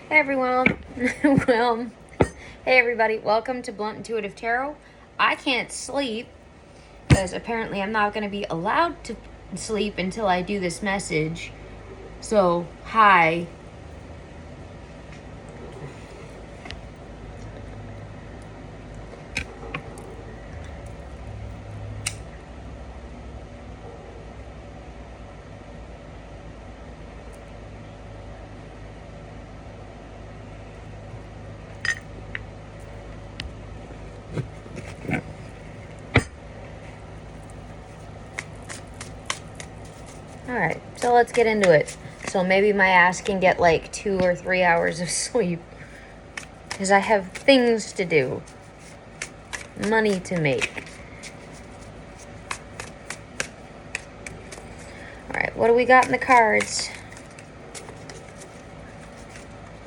Hey everyone. well, hey everybody. Welcome to Blunt Intuitive Tarot. I can't sleep because apparently I'm not going to be allowed to sleep until I do this message. So, hi. Alright, so let's get into it. So maybe my ass can get like 2 or 3 hours of sleep. Because I have things to do. Money to make. Alright, what do we got in the cards?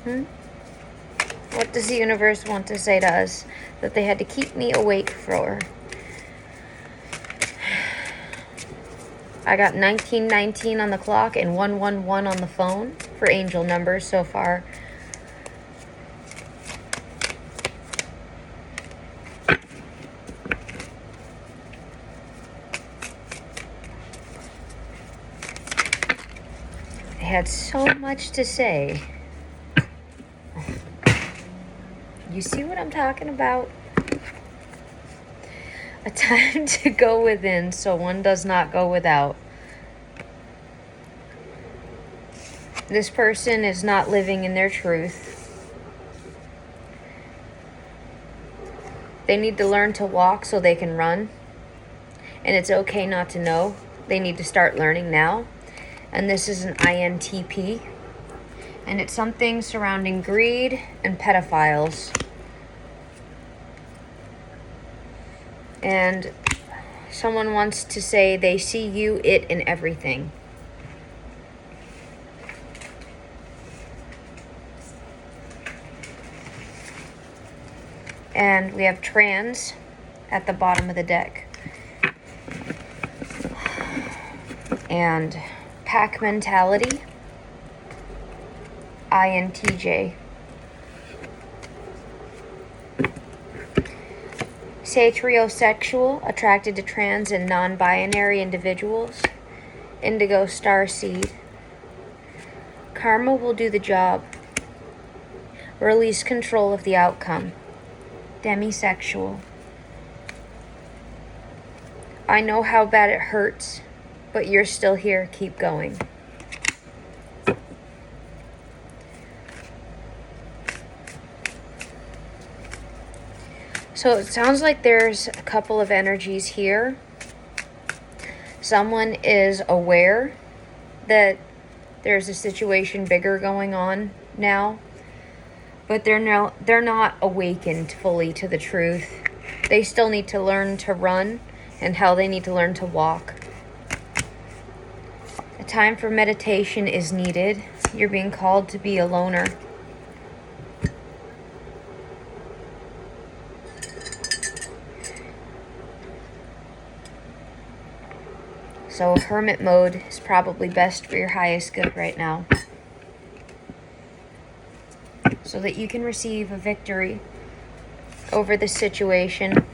What does the universe want to say to us that they had to keep me awake for? I got 1919 on the clock and 111 on the phone for angel numbers so far. I had so much to say. You see what I'm talking about? A time to go within so one does not go without. This person is not living in their truth. They need to learn to walk so they can run. And it's okay not to know. They need to start learning now. And this is an INTP. And it's something surrounding greed and pedophiles. And someone wants to say they see you, it, and everything. And we have trans at the bottom of the deck. And pack mentality, INTJ. Satriosexual, attracted to trans and non-binary individuals. Indigo starseed. Karma will do the job. Release control of the outcome. Demisexual. I know how bad it hurts, but you're still here. Keep going. So it sounds like there's a couple of energies here. Someone is aware that there's a situation bigger going on now, but they're not awakened fully to the truth. They still need to learn to run and how they need to learn to walk. A time for meditation is needed. You're being called to be a loner. So hermit mode is probably best for your highest good right now, so that you can receive a victory over the situation.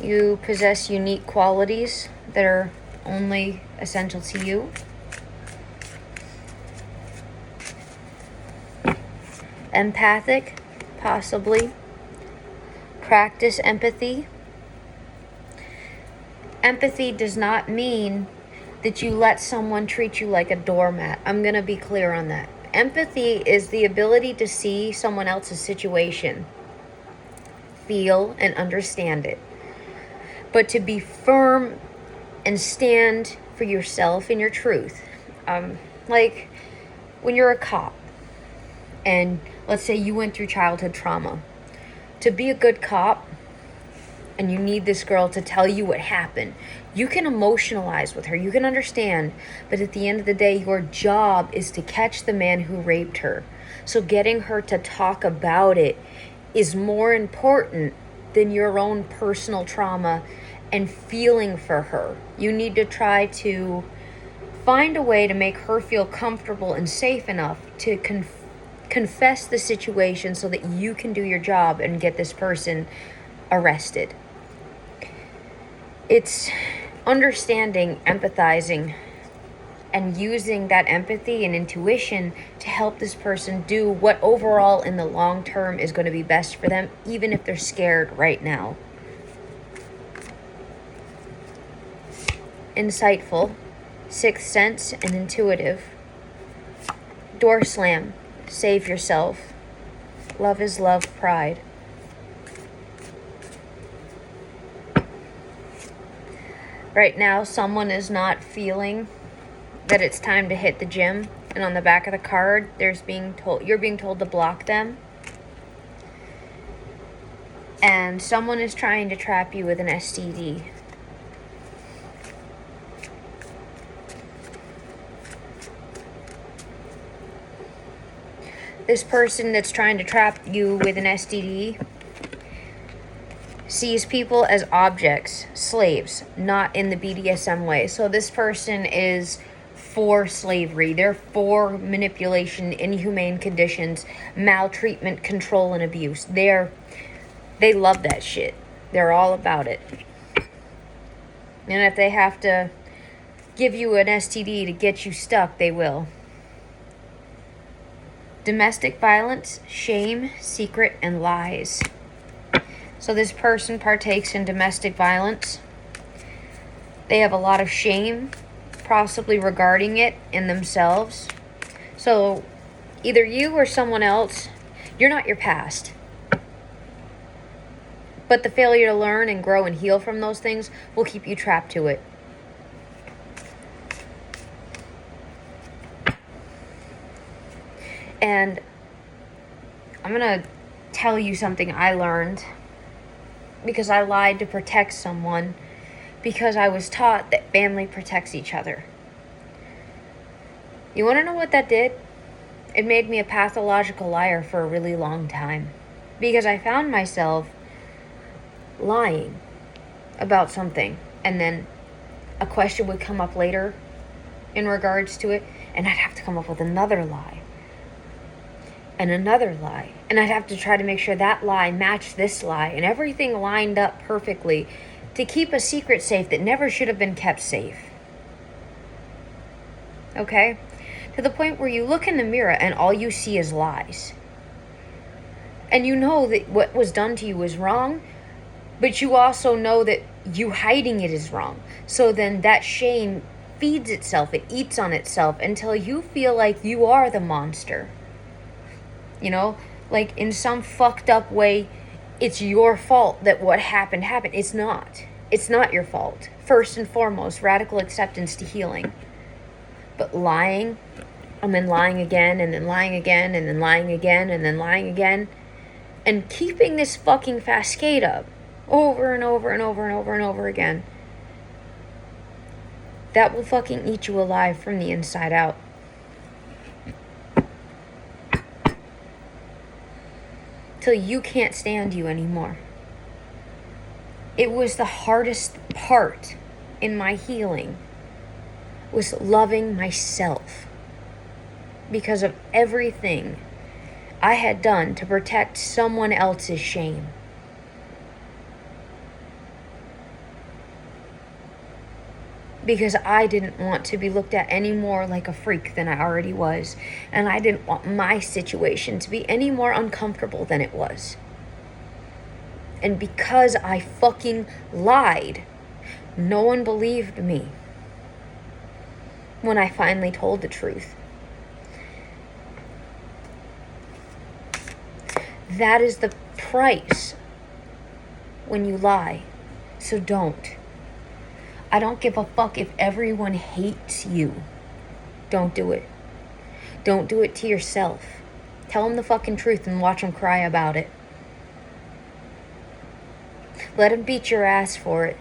You possess unique qualities that are only essential to you. Empathic, possibly. Practice empathy. Empathy does not mean that you let someone treat you like a doormat. I'm going to be clear on that. Empathy is the ability to see someone else's situation, feel and understand it, but to be firm and stand for yourself and your truth. Like when you're a cop and let's say you went through childhood trauma, to be a good cop and you need this girl to tell you what happened, you can emotionalize with her, you can understand, but at the end of the day, your job is to catch the man who raped her. So getting her to talk about it is more important than your own personal trauma and feeling for her. You need to try to Find a way to make her feel comfortable and safe enough to confess the situation so that you can do your job and get this person arrested. It's understanding, empathizing, and using that empathy and intuition to help this person do what overall in the long term is going to be best for them, even if they're scared right now. Insightful, sixth sense, and intuitive. Door slam, save yourself. Love is love, pride. Right now, someone is not feeling that it's time to hit the gym, and on the back of the card you're being told to block them, and someone is trying to trap you with an STD. This person that's trying to trap you with an STD sees people as objects, slaves, not in the BDSM way. So this person is for slavery. They're for manipulation, inhumane conditions, maltreatment, control, and abuse. They love that shit. They're all about it. And if they have to give you an STD to get you stuck, they will. Domestic violence, shame, secret, and lies. So this person partakes in domestic violence. They have a lot of shame, possibly regarding it in themselves. So either you or someone else, you're not your past. But the failure to learn and grow and heal from those things will keep you trapped to it. And I'm going to tell you something I learned because I lied to protect someone, because I was taught that family protects each other. You want to know what that did? It made me a pathological liar for a really long time, because I found myself lying about something, and then a question would come up later in regards to it, and I'd have to come up with another lie. And another lie. And I'd have to try to make sure that lie matched this lie. And everything lined up perfectly to keep a secret safe that never should have been kept safe. Okay? To the point where you look in the mirror and all you see is lies. And you know that what was done to you was wrong, but you also know that you hiding it is wrong. So then that shame feeds itself. It eats on itself until you feel like you are the monster. You know, like in some fucked up way, it's your fault that what happened. It's not. It's not your fault. First and foremost, radical acceptance to healing. But lying, and then lying again, and then lying again, and then lying again, and then lying again, and keeping this fucking cascade up over and over and over and over and over again, that will fucking eat you alive from the inside out. Till you can't stand you anymore. It was the hardest part in my healing, was loving myself, because of everything I had done to protect someone else's shame. Because I didn't want to be looked at any more like a freak than I already was. And I didn't want my situation to be any more uncomfortable than it was. And because I fucking lied, no one believed me when I finally told the truth. That is the price when you lie. So don't. I don't give a fuck if everyone hates you. Don't do it. Don't do it to yourself. Tell them the fucking truth and watch them cry about it. Let them beat your ass for it.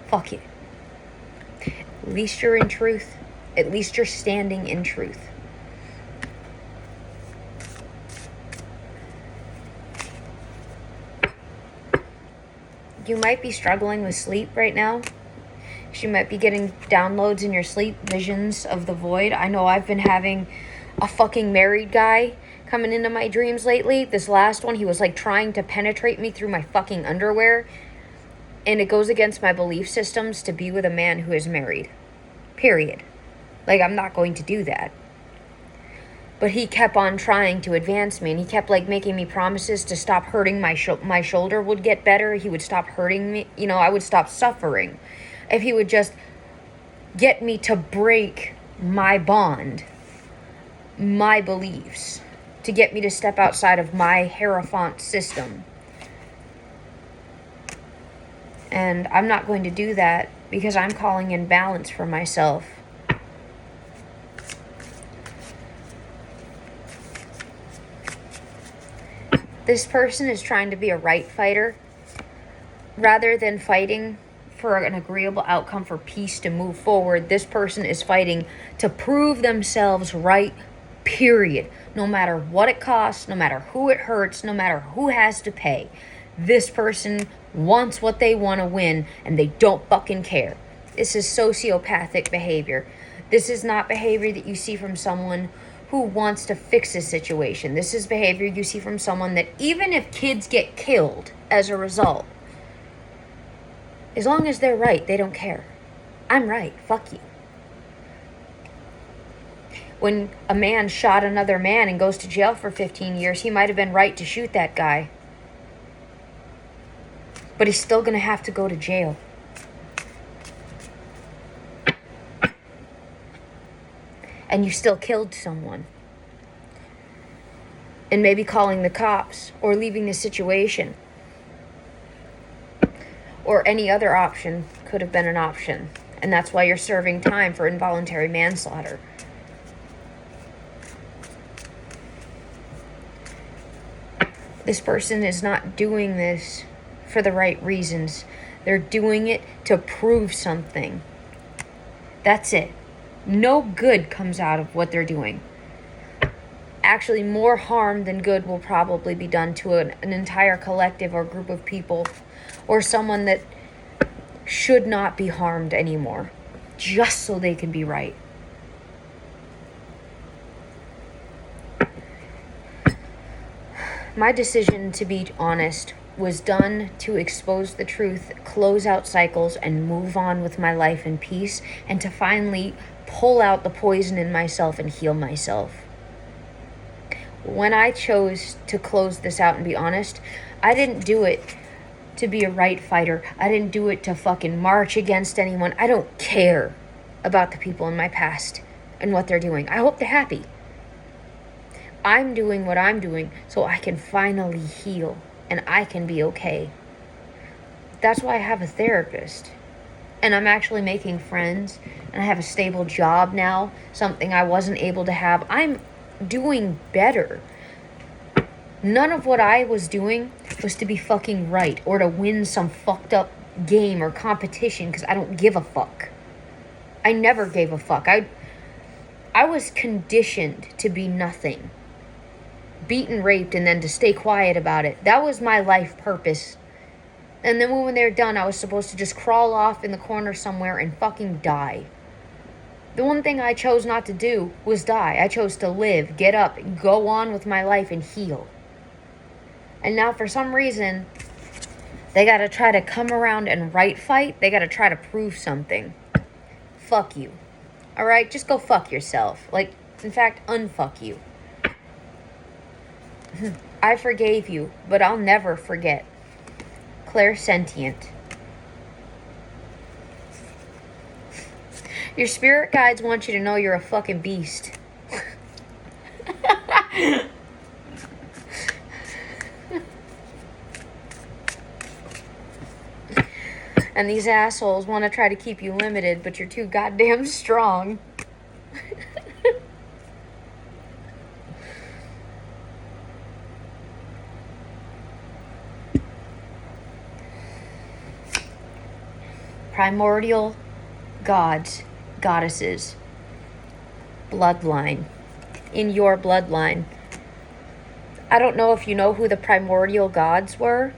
Fuck it. At least you're in truth. At least you're standing in truth. You might be struggling with sleep right now. 'cause you might be getting downloads in your sleep, visions of the void. I know I've been having a fucking married guy coming into my dreams lately. This last one, he was like trying to penetrate me through my fucking underwear. And it goes against my belief systems to be with a man who is married. Period. Like, I'm not going to do that. But he kept on trying to advance me, and he kept like making me promises to stop hurting my shoulder would get better. He would stop hurting me. You know, I would stop suffering if he would just get me to break my bond, my beliefs, to get me to step outside of my Hierophant system. And I'm not going to do that because I'm calling in balance for myself. This person is trying to be a right fighter rather than fighting for an agreeable outcome for peace to move forward. This person is fighting to prove themselves right, period. No matter what it costs, no matter who it hurts, no matter who has to pay. This person wants what they want to win, and they don't fucking care. This is sociopathic behavior. This is not behavior that you see from someone who wants to fix a situation. This is behavior you see from someone that even if kids get killed as a result, as long as they're right, they don't care. I'm right, fuck you. When a man shot another man and goes to jail for 15 years, he might have been right to shoot that guy. But he's still gonna have to go to jail. And you still killed someone. And maybe calling the cops or leaving the situation. Or any other option could have been an option. And that's why you're serving time for involuntary manslaughter. This person is not doing this for the right reasons. They're doing it to prove something. That's it. No good comes out of what they're doing. Actually, more harm than good will probably be done to an entire collective or group of people, or someone that should not be harmed anymore, just so they can be right. My decision to be honest was done to expose the truth, close out cycles, and move on with my life in peace, and to finally pull out the poison in myself and heal myself. When I chose to close this out and be honest, I didn't do it to be a right fighter. I didn't do it to fucking march against anyone. I don't care about the people in my past and what they're doing. I hope they're happy. I'm doing what I'm doing so I can finally heal and I can be okay. That's why I have a therapist. And I'm actually making friends, and I have a stable job now, something I wasn't able to have. I'm doing better. None of what I was doing was to be fucking right or to win some fucked up game or competition, because I don't give a fuck. I never gave a fuck. I was conditioned to be nothing. Beaten, raped, and then to stay quiet about it. That was my life purpose. And then when they're done, I was supposed to just crawl off in the corner somewhere and fucking die. The one thing I chose not to do was die. I chose to live, get up, go on with my life, and heal. And now for some reason, they gotta try to come around and right fight. They gotta try to prove something. Fuck you. Alright? Just go fuck yourself. Like, in fact, unfuck you. I forgave you, but I'll never forget. Clairsentient. Your spirit guides want you to know you're a fucking beast. And these assholes want to try to keep you limited, but you're too goddamn strong. Primordial gods, goddesses, bloodline, in your bloodline. I don't know if you know who the primordial gods were,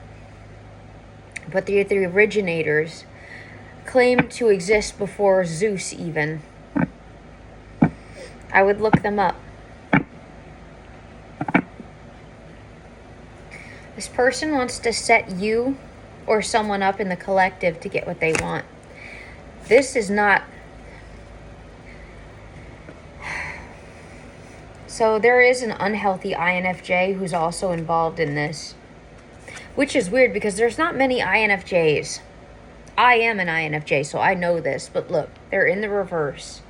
but they're the originators claim to exist before Zeus even. I would look them up. This person wants to set you or someone up in the collective to get what they want. This is not... So there is an unhealthy INFJ who's also involved in this. Which is weird because there's not many INFJs. I am an INFJ, so I know this. But look, they're in the reverse.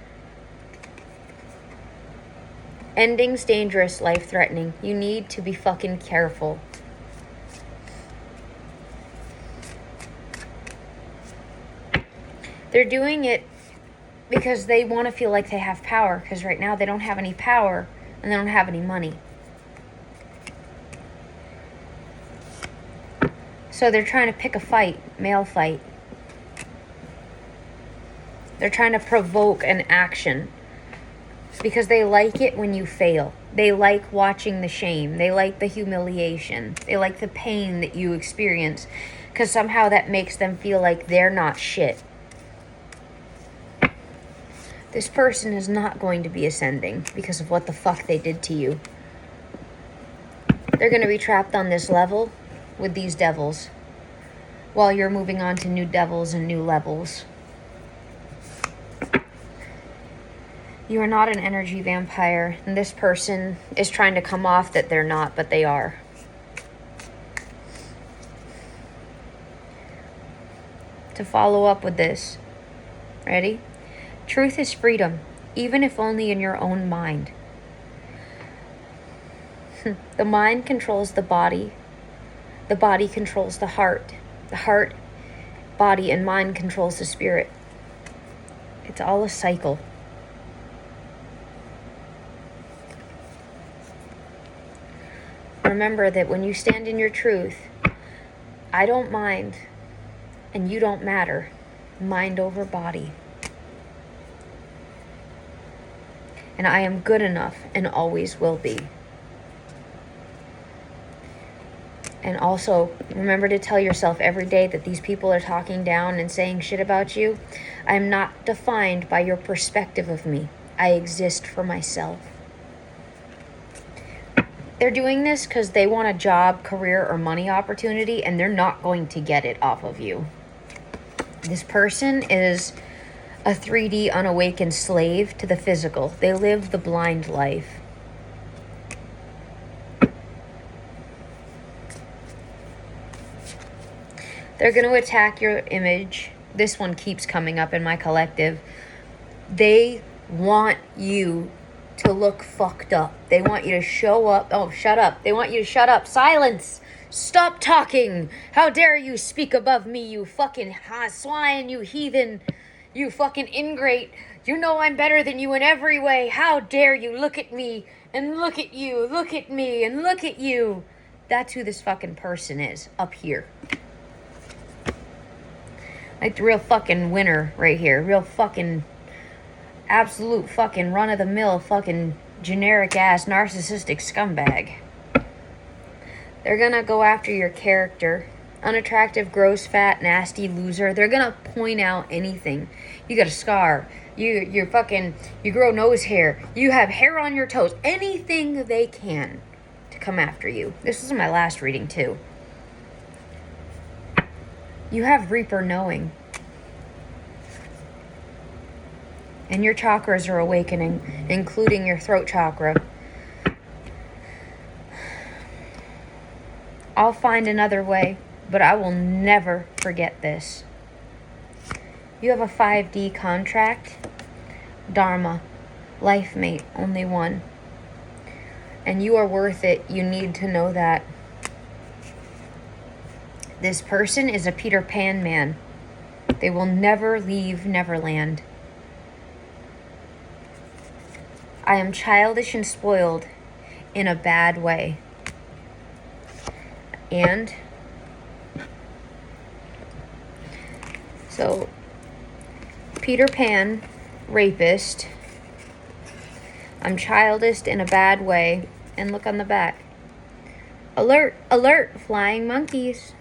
Endings dangerous, life-threatening. You need to be fucking careful. They're doing it because they want to feel like they have power. Because right now they don't have any power and they don't have any money. So they're trying to pick a fight, male fight. They're trying to provoke an action. Because they like it when you fail. They like watching the shame. They like the humiliation. They like the pain that you experience. Because somehow that makes them feel like they're not shit. This person is not going to be ascending because of what the fuck they did to you. They're going to be trapped on this level with these devils while you're moving on to new devils and new levels. You are not an energy vampire, and this person is trying to come off that they're not, but they are. To follow up with this, ready? Truth is freedom, even if only in your own mind. The mind controls the body controls the heart, body, and mind controls the spirit. It's all a cycle. Remember that when you stand in your truth, I don't mind, and you don't matter. Mind over body. And I am good enough and always will be. And also, remember to tell yourself every day that these people are talking down and saying shit about you. I am not defined by your perspective of me. I exist for myself. They're doing this because they want a job, career, or money opportunity, and they're not going to get it off of you. This person is a 3D unawakened slave to the physical. They live the blind life. They're going to attack your image. This one keeps coming up in my collective. They want you to look fucked up. They want you to show up. Oh, shut up. They want you to shut up. Silence. Stop talking. How dare you speak above me, you fucking swine, you heathen, you fucking ingrate. You know I'm better than you in every way. How dare you look at me and look at you, look at me and look at you. That's who this fucking person is up here. Like the real fucking winner right here. Real fucking absolute fucking run-of-the-mill fucking generic-ass narcissistic scumbag. They're gonna go after your character. Unattractive, gross, fat, nasty loser. They're gonna point out anything. You got a scar. You grow nose hair. You have hair on your toes. Anything they can to come after you. This was my last reading too. You have Reaper knowing. And your chakras are awakening, including your throat chakra. I'll find another way, but I will never forget this. You have a 5D contract. Dharma. Life mate. Only one. And you are worth it. You need to know that. This person is a Peter Pan man. They will never leave Neverland. I am childish and spoiled in a bad way. And so, Peter Pan, rapist. I'm childish in a bad way. And look on the back. Alert, alert, flying monkeys.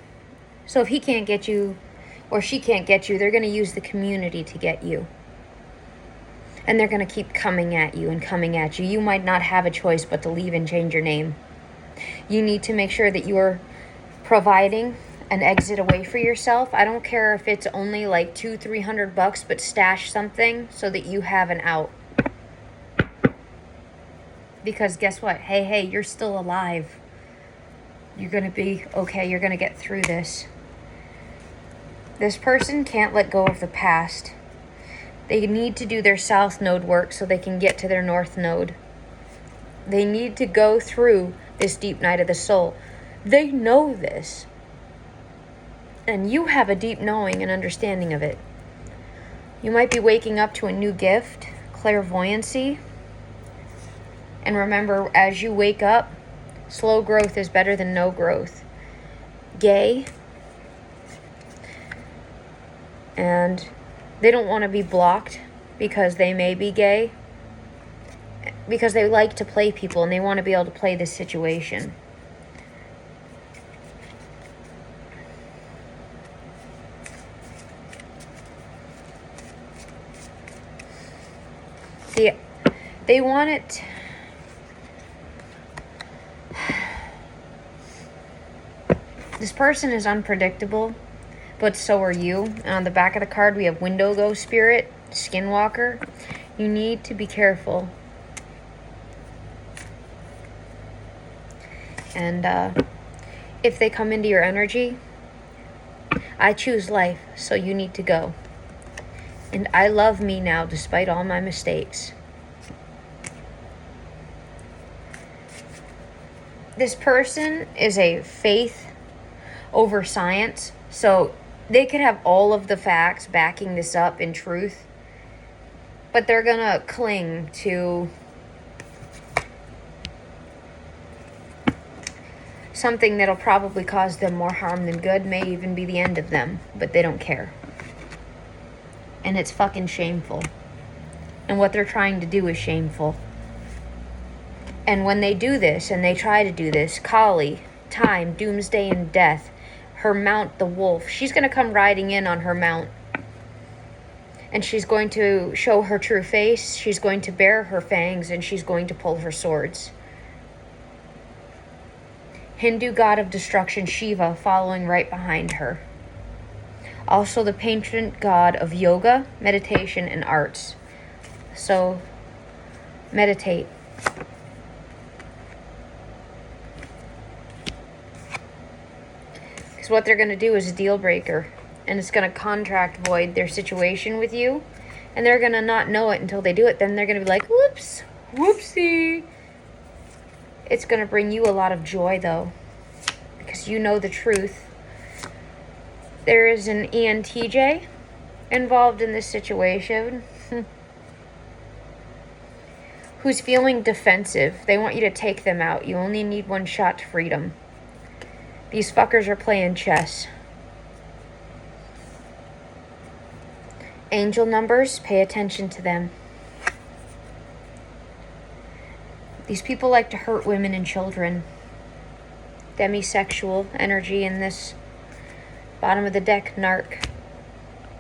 So if he can't get you, or she can't get you, they're going to use the community to get you. And they're going to keep coming at you and coming at you. You might not have a choice but to leave and change your name. You need to make sure that you're providing an exit away for yourself. I don't care if it's only like $200-300, but stash something so that you have an out. Because guess what? Hey, you're still alive. You're going to be okay. You're going to get through this. This person can't let go of the past. They need to do their south node work so they can get to their north node. They need to go through this deep night of the soul. They know this. And you have a deep knowing and understanding of it. You might be waking up to a new gift, clairvoyancy. And remember, as you wake up, slow growth is better than no growth. Gay. And they don't want to be blocked because they may be gay. Because they like to play people and they want to be able to play this situation. See, they want it. This person is unpredictable, but so are you. And on the back of the card, we have Wendigo Spirit, Skinwalker. You need to be careful. And if they come into your energy, I choose life, so you need to go. And I love me now, despite all my mistakes. This person is a faith over science, so they could have all of the facts backing this up in truth, but they're gonna cling to something that'll probably cause them more harm than good, may even be the end of them, but they don't care. And it's fucking shameful. And what they're trying to do is shameful. And when they do this, and they try to do this, Kali, time, doomsday, and death, her mount, the wolf, she's going to come riding in on her mount. And she's going to show her true face, she's going to bare her fangs, and she's going to pull her swords. Hindu god of destruction, Shiva, following right behind her. Also the patron god of yoga, meditation, and arts. So, meditate. Because what they're going to do is a deal breaker. And it's going to contract void their situation with you. And they're going to not know it until they do it. Then they're going to be like, whoops, whoopsie. It's going to bring you a lot of joy, though. Because you know the truth. There is an ENTJ involved in this situation who's feeling defensive. They want you to take them out. You only need one shot to freedom. These fuckers are playing chess. Angel numbers, pay attention to them. These people like to hurt women and children. Demisexual energy in this. Bottom of the deck, narc.